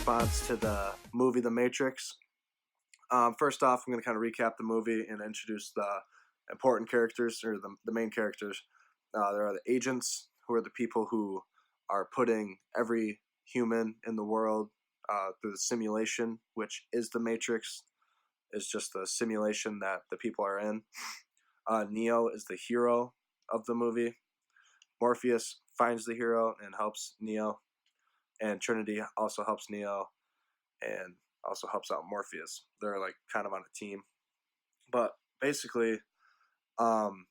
response to the movie The Matrix. First off, I'm going to kind of recap the movie and introduce the important characters, or the main characters. There are the agents, who are the people who are putting every human in the world through the simulation, which is the Matrix, is just the simulation that the people are in. Neo is the hero of the movie. Morpheus finds the hero and helps Neo, and Trinity also helps Neo and also helps out Morpheus. They're like kind of on a team, but basically, um,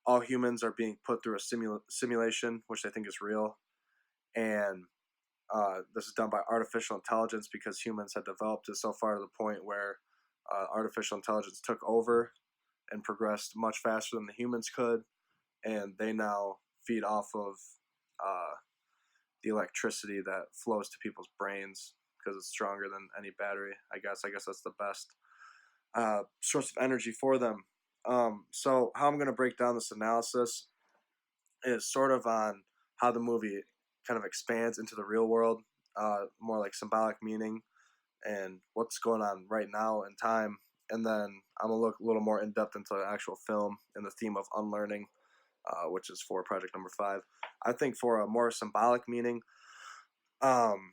all humans are being put through a simulation, which I think is real, and this is done by artificial intelligence because humans had developed it so far to the point where artificial intelligence took over and progressed much faster than the humans could, and they now feed off of uh, the electricity that flows to people's brains because it's stronger than any battery. I guess that's the best source of energy for them. So how I'm going to break down this analysis is sort of on how the movie kind of expands into the real world, more like symbolic meaning and what's going on right now in time. And then I'm going to look a little more in depth into the actual film and the theme of unlearning, which is for project number 5. I think for a more symbolic meaning, um,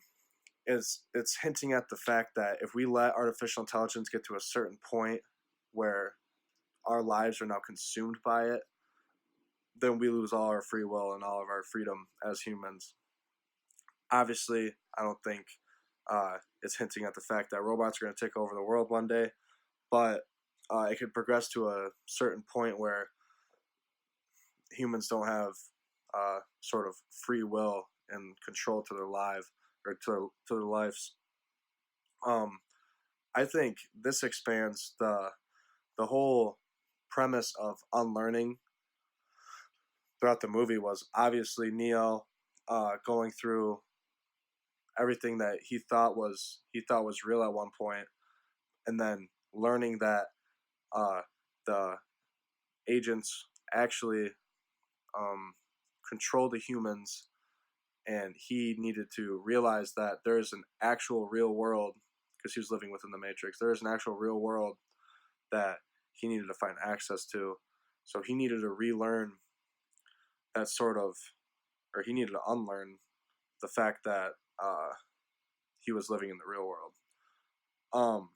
is it's hinting at the fact that if we let artificial intelligence get to a certain point where our lives are now consumed by it, then we lose all our free will and all of our freedom as humans. Obviously, I don't think it's hinting at the fact that robots are going to take over the world one day, but it could progress to a certain point where humans don't have sort of free will and control to their life or to their lives. Um, I think this expands the whole premise of unlearning throughout the movie was obviously Neo going through everything that he thought was real at one point, and then learning that uh, the agents actually um, control the humans, and he needed to realize that there is an actual real world because he was living within the Matrix. There is an actual real world that he needed to find access to. So he needed to relearn that sort of, or he needed to unlearn the fact that he was living in the real world. Um,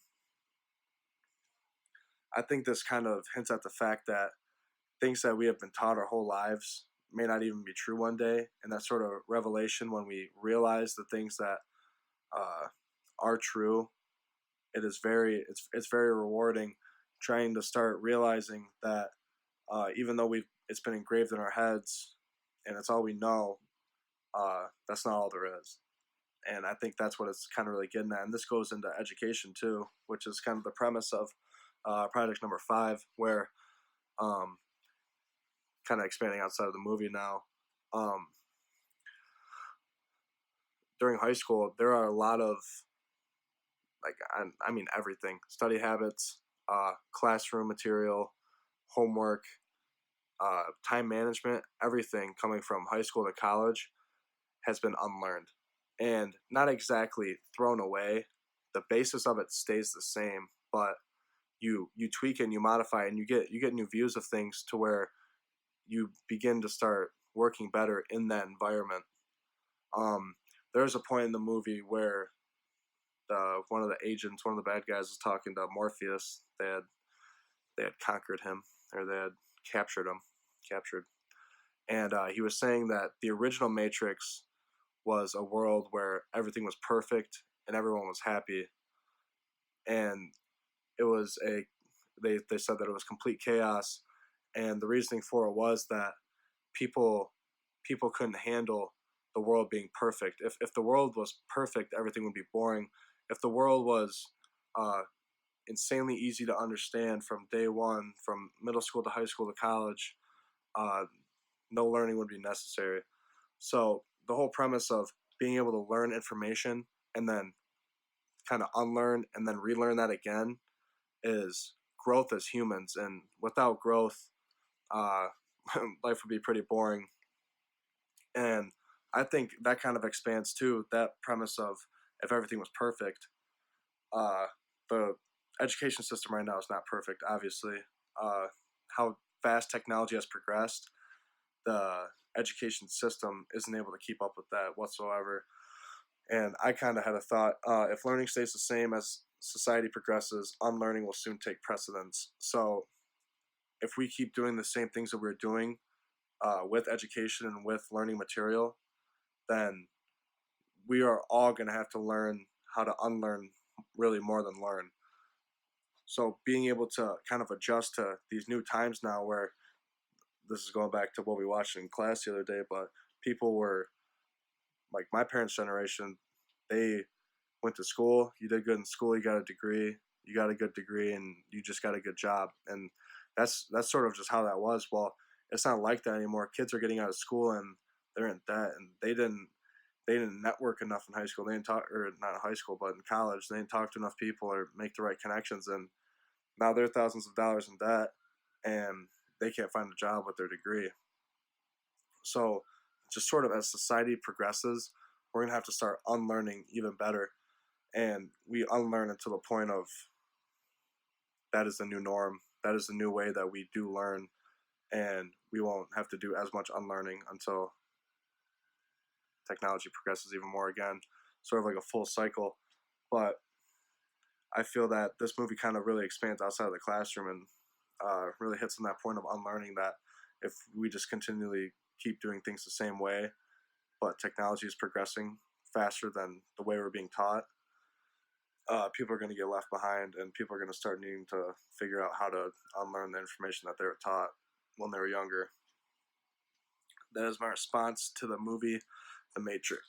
I think this kind of hints at the fact that things that we have been taught our whole lives may not even be true one day, and that sort of revelation when we realize the things that uh, are true, it's very rewarding. Trying to start realizing that even though it's been engraved in our heads and it's all we know, that's not all there is. And I think that's what it's kind of really getting at. And this goes into education too, which is kind of the premise of project number 5, where um, kind of expanding outside of the movie now. Um, During high school, there are a lot of like I mean everything: study habits, classroom material, homework, time management, everything coming from high school to college has been unlearned and not exactly thrown away. The basis of it stays the same, but you tweak and you modify and you get new views of things to where you begin to start working better in that environment. There's a point in the movie where one of the agents, one of the bad guys, was talking to Morpheus. They had conquered him, or they had captured him, captured, and he was saying that the original Matrix was a world where everything was perfect and everyone was happy, and it was they said that it was complete chaos, and the reasoning for it was that people couldn't handle the world being perfect. If the world was perfect, everything would be boring. If the world was uh, insanely easy to understand from day one, from middle school to high school to college, uh, no learning would be necessary. So the whole premise of being able to learn information and then kind of unlearn and then relearn that again is growth as humans. And without growth, uh, life would be pretty boring. And I think that kind of expands too that premise of if everything was perfect. Uh, the education system right now is not perfect, obviously. How fast technology has progressed, the education system isn't able to keep up with that whatsoever. And I kind of had a thought, if learning stays the same as society progresses, unlearning will soon take precedence. So if we keep doing the same things that we're doing with education and with learning material, then we are all going to have to learn how to unlearn really more than learn. So being able to kind of adjust to these new times now, where this is going back to what we watched in class the other day, but people were like my parents' generation, they went to school, you did good in school, you got a degree, you got a good degree, and you just got a good job. And that's sort of just how that was. Well, it's not like that anymore. Kids are getting out of school and they're in debt, and they didn't network enough in high school. They didn't talk, or not in high school, but in college, they didn't talk to enough people or make the right connections, and now they're thousands of dollars in debt, and they can't find a job with their degree. So, just sort of as society progresses, we're gonna have to start unlearning even better, and we unlearn it to the point of that is the new norm. That is the new way that we do learn, and we won't have to do as much unlearning until technology progresses even more again. Sort of like a full cycle. But I feel that this movie kind of really expands outside of the classroom and really hits on that point of unlearning that if we just continually keep doing things the same way, but technology is progressing faster than the way we're being taught, people are going to get left behind, and people are going to start needing to figure out how to unlearn the information that they were taught when they were younger. That is my response to the movie The Matrix.